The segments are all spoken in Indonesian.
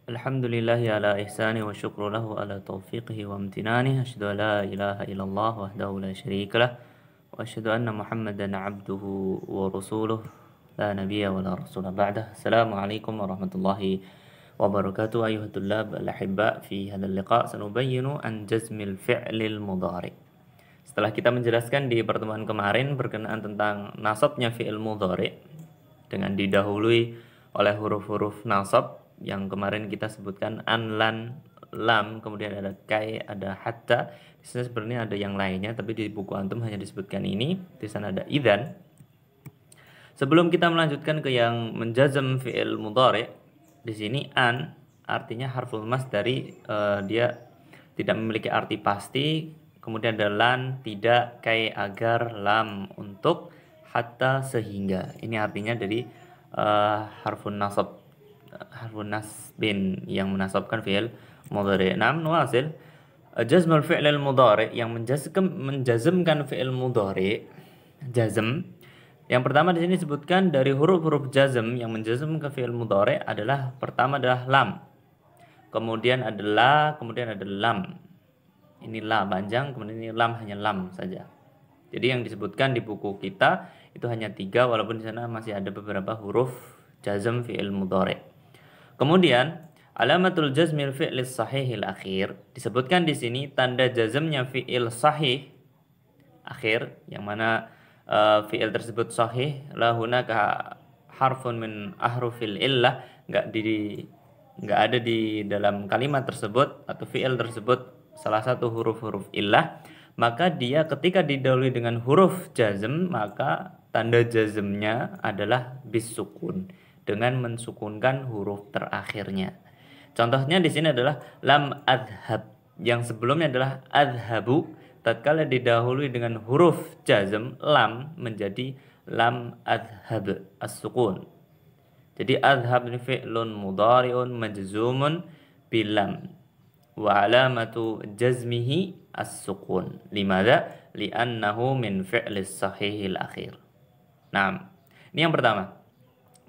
Alhamdulillahi ala ihsani wa syukru lahu ala taufiqihi wa amtinani. Asyhadu an la ilaha illallah wahdahu la syarikalah wa asyhadu anna Muhammadan abduhu wa rasuluh la nabiyya wa la rasula ba'dah. Assalamualaikum warahmatullahi wabarakatuh. Ayuha tullab al-ahibba, fi hadzal liqa sanubayyinu an jazmil fi'lil mudhari'. Setelah kita menjelaskan di pertemuan kemarin berkenaan tentang nasabnya fi'il mudhari' dengan didahului oleh huruf-huruf nasab yang kemarin kita sebutkan an, lan, lam, kemudian ada kai, ada hatta. Di sini sebenarnya ada yang lainnya, tapi di buku antum hanya disebutkan ini. Di sana ada idzan. Sebelum kita melanjutkan ke yang menjazam fi'il mudhari', di sini an artinya harful masdari, dia tidak memiliki arti pasti. Kemudian ada lan, tidak, kai, agar, lam, untuk, hatta, sehingga. Ini artinya dari harfun nasab, harfun nasbin yang menasabkan fi'il mudhari'. Naam, nuwasil. Jazmul fi'lil mudhari' yang menjazmkan fi'il mudhari', jazm. Yang pertama di sini disebutkan dari huruf-huruf jazm yang menjazmkan fi'il mudhari' adalah pertama adalah lam. Kemudian ada la, kemudian ada lam. Ini la panjang, kemudian ini lam, hanya lam saja. Jadi yang disebutkan di buku kita itu hanya 3, walaupun di sana masih ada beberapa huruf jazm fi'il mudhari'. Kemudian alamatul jazmil fi'il sahihil akhir, disebutkan di sini tanda jazmnya fi'il sahih akhir, yang mana fi'il tersebut sahih, la hunaka harfun min ahrufil illah, enggak ada di dalam kalimat tersebut atau fi'il tersebut salah satu huruf-huruf illah, maka dia ketika didahului dengan huruf jazm, maka tanda jazmnya adalah bisukun, dengan mensukunkan huruf terakhirnya. Contohnya di sini adalah lam adhab, yang sebelumnya adalah adhabu. Tatkala didahului dengan huruf jazm lam menjadi lam adhab as-sukun. Jadi adhab ini fi'lun mudhari'un majzumun bilam wa alamatu jazmihi as-sukun. Limadha? Li'annahu min fi'lis sahihil akhir. Nah, ini yang pertama.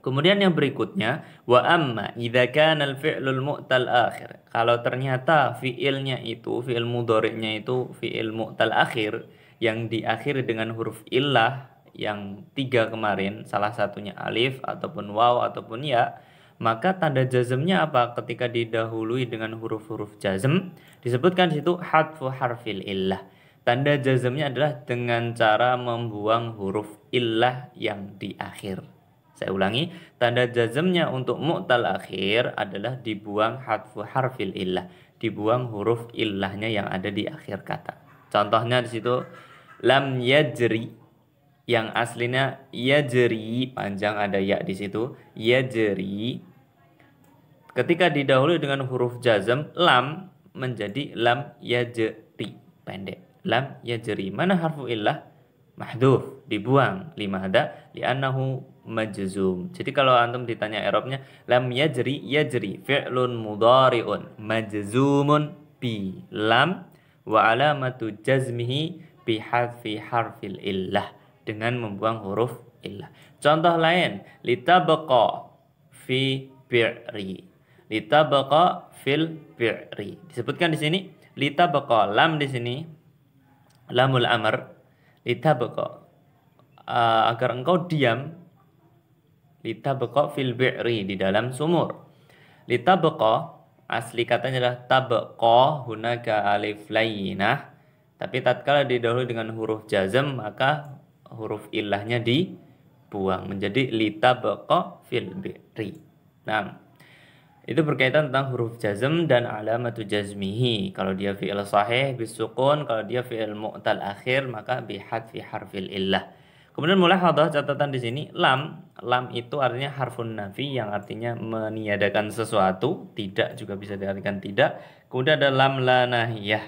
Kemudian yang berikutnya, wa amma idza kana al-fi'lul mu'tal akhir. Kalau ternyata fi'ilnya itu, fi'il mudhari'nya itu fi'il mu'tal akhir yang diakhiri dengan huruf illah yang 3 kemarin, salah satunya alif ataupun waw ataupun ya, maka tanda jazmnya apa? Ketika didahului dengan huruf-huruf jazm, disebutkan di situ hadfu harfil illah. Tanda jazmnya adalah dengan cara membuang huruf illah yang di akhir. Saya ulangi, tanda jazmnya untuk mu'tal akhir adalah dibuang hadfu harfil illah, dibuang huruf illahnya yang ada di akhir kata. Contohnya di situ lam yajri, yang aslinya yajri, panjang ada ya di situ, yajri. Ketika didahului dengan huruf jazm lam menjadi lam yajri, pendek. Lam yajri. Mana harfu illah? Mahdhuf, dibuang. Limada? Li'annahu majzum. Jadi kalau antum ditanya i'rabnya, lam yajri, yajri fi'lun mudhari'un majzumun bi lam wa alamatu jazmihi bi hadfi harfil illah, dengan membuang huruf illah. Contoh lain, litabqa fi bi'ri. Litabqa fil bi'ri. Disebutkan di sini litabqa, lam di sini lamul amr, litabqa, agar engkau diam, litabqa fil bi'ri, di dalam sumur. Litabqa asli katanya adalah tabqa, hunaka alif layyinah, tapi tatkala didahului dengan huruf jazm maka huruf illahnya dibuang menjadi litabqa fil bi'ri. Nah, itu berkaitan tentang huruf jazm dan alamatu jazmihi. Kalau dia fi'il sahih bisukun, kalau dia fi'il mu'tal akhir maka bihadfi harfil illah. Kemudian mulahadhah, catatan di sini, lam itu artinya harfun nafi, yang artinya meniadakan sesuatu, tidak juga bisa diartikan tidak. Kemudian ada lam la nahiyah,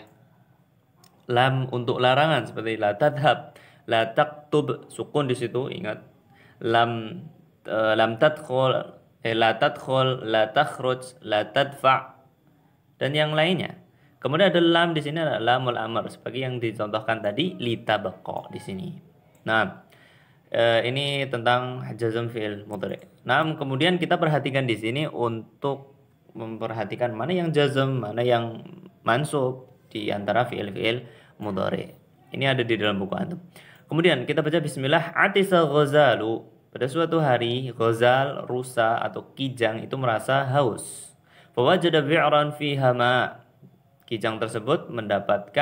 lam untuk larangan, seperti la tadhab, la taktub, sukun di situ, ingat. Lam tadkhul, la tadkhul, la takhruj, la tadfa' dan yang lainnya. Kemudian ada lam di sini adalah lamul amr, seperti yang dicontohkan tadi litabqa di sini. Nah, ini tentang jazm fi'il mudhari'. Nah, kemudian kita perhatikan di sini untuk memperhatikan mana yang jazm, mana yang mansub di antara fiil-fiil mudhari. Ini ada di dalam buku antum. Kemudian kita baca bismillah. Atisa ghazalu. Pada suatu hari ghazal, rusa atau kijang itu merasa haus. Fawajada bi'ran fiha ma. Kijang tersebut mendapati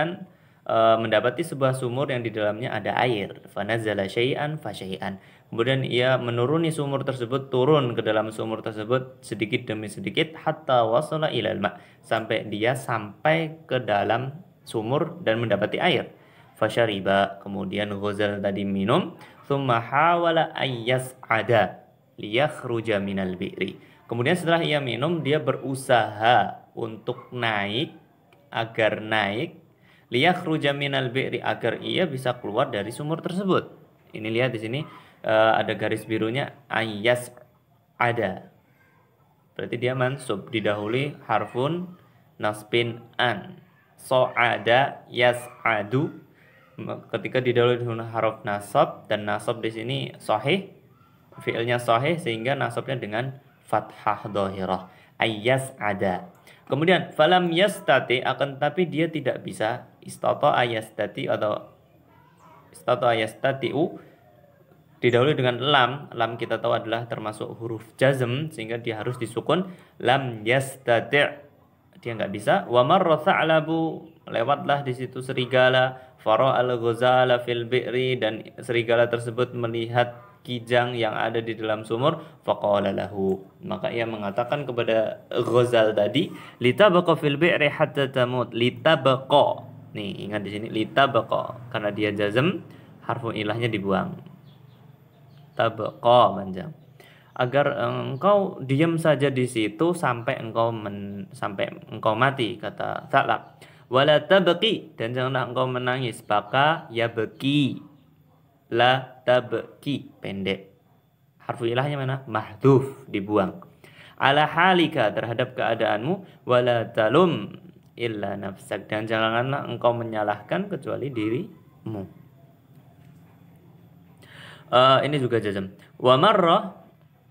sebuah sumur yang di dalamnya ada air. Fanazala syai'an fa syai'an. Kemudian ia menuruni sumur tersebut, turun ke dalam sumur tersebut sedikit demi sedikit hatta wasala ilal ma, sampai dia sampai ke dalam sumur dan mendapati air. Fasyariba, kemudian ghazal tadi minum, thumma hawala ayyas'ada liyakhruja minal bi'ri. Kemudian setelah ia minum, dia berusaha untuk naik, liyakhruja minal bi'ri, agar ia bisa keluar dari sumur tersebut. Ini lihat di sini ada garis birunya ayas ada. Berarti dia mansub, didahului harfun nasbin an. So'ada yas'adu. Ketika didahului dengan huruf nasab, dan nasab di sini sahih, fiilnya sahih sehingga nasabnya dengan fathah dhahirah. Ayas ada. Kemudian falam yastati, akan tapi dia tidak bisa, istata ayastati atau istata ayastatiu didahului dengan lam kita tahu adalah termasuk huruf jazm sehingga dia harus disukun. Lam yastati', dia nggak bisa. Wa marra tha'labu, lewatlah di situ serigala. Fara al-ghazala fil bi'ri, dan serigala tersebut melihat kijang yang ada di dalam sumur. Faqala lahu, maka ia mengatakan kepada ghazal tadi, litabaqa fil bi'ri hatta tamut. Litabaqa, nih ingat di sini litabaqa, karena dia jazm harfu ilahnya dibuang. Tabqa panjang, agar engkau diam saja di situ sampai engkau mati, kata Tha'lab. Wala tabqi, dan janganlah engkau menangis. Baka ya beki, la tabqi, pendek. Harfu ilahnya mana? Mahdhuf, dibuang. Ala halika, terhadap keadaanmu. Wala talum illa nafsak, dan janganlah engkau menyalahkan kecuali dirimu. Ini juga jazm. Wa marra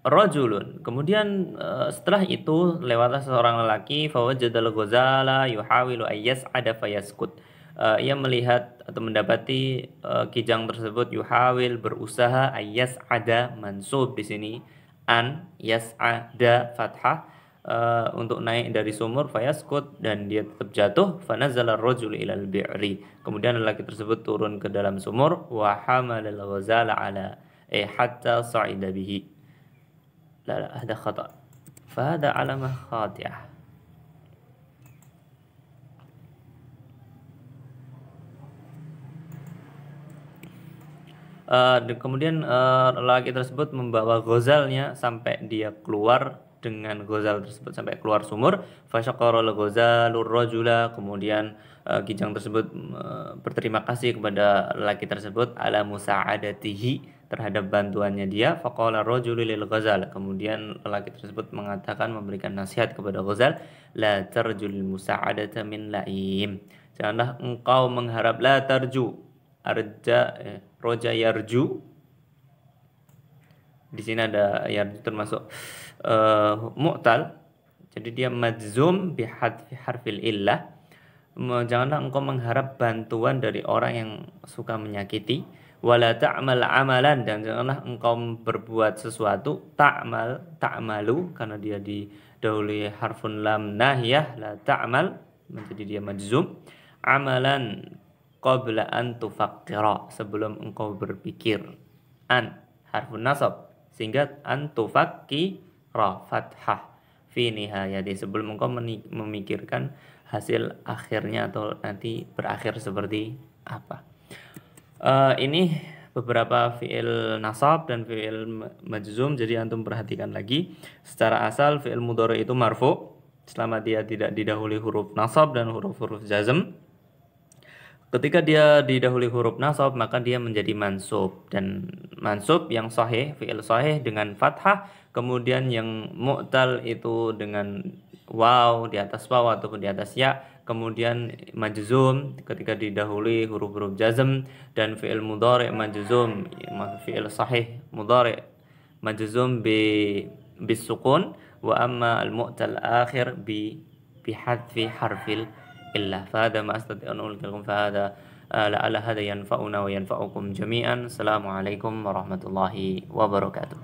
rajulun, kemudian setelah itu lewatlah seorang lelaki. Fawajadal ghazala yuhawilu ayyas'ada fayaskut. Ia melihat atau mendapati kijang tersebut yuhawil, berusaha, ayyas'ada mansub di sini, an yas'ada fathah, untuk naik dari sumur, fayaskut, dan dia tetap jatuh. Fanazala ar-rajulu ilal bi'ri, kemudian lelaki tersebut turun ke dalam sumur. Wa hamalal ghazala ala hatta sa'ida bihi. La ada khata, fa hada alamah khati'ah. Kemudian lelaki tersebut membawa ghazalnya sampai dia keluar dengan ghazal tersebut sampai keluar sumur. Fasyaqara al-ghazalur rajula, kemudian kijang tersebut berterima kasih kepada lelaki tersebut ala musa'adatihi, terhadap bantuannya dia. Faqala ar-rajulu lil ghazal, kemudian lelaki tersebut mengatakan, memberikan nasihat kepada ghazal, la tarjul musa'adata min la'im, janganlah engkau mengharap, la tarju, roja yarju, di sini ada yarju termasuk mu'tal, jadi dia majzum bihadfi harfil illah. Janganlah engkau mengharap bantuan dari orang yang suka menyakiti. Wala ta'mal amalan, dan janganlah engkau berbuat sesuatu, ta'malu, karena dia didahului harfun lam nahiyah, la ta'mal, menjadi dia majzum. Amalan qabla an tufakkira, sebelum engkau berpikir. An harfun nasab, sehingga an tufakkira fathah fi nihayati, sebelum engkau memikirkan hasil akhirnya atau nanti berakhir seperti apa. Ini beberapa fi'il nasab dan fi'il majzum, jadi antum perhatikan lagi. Secara asal fi'il mudhari itu marfu selama dia tidak didahului huruf nasab dan huruf-huruf jazm. Ketika dia didahului huruf nasab, maka dia menjadi mansub, dan mansub yang sahih, fi'il sahih dengan fathah, kemudian yang mu'tal itu dengan waw di atas waw ataupun di atas ya, kemudian majzum ketika didahului huruf-huruf jazm, dan fi'il mudhari majzum, fi'il sahih mudhari majzum bisukun, وأما المؤتى الآخر بحذف حرف الإلا. فهذا ما أستطيع أن أقول لكم، فهذا لعل هذا ينفعنا وينفعكم جميعا. السلام عليكم ورحمة الله وبركاته.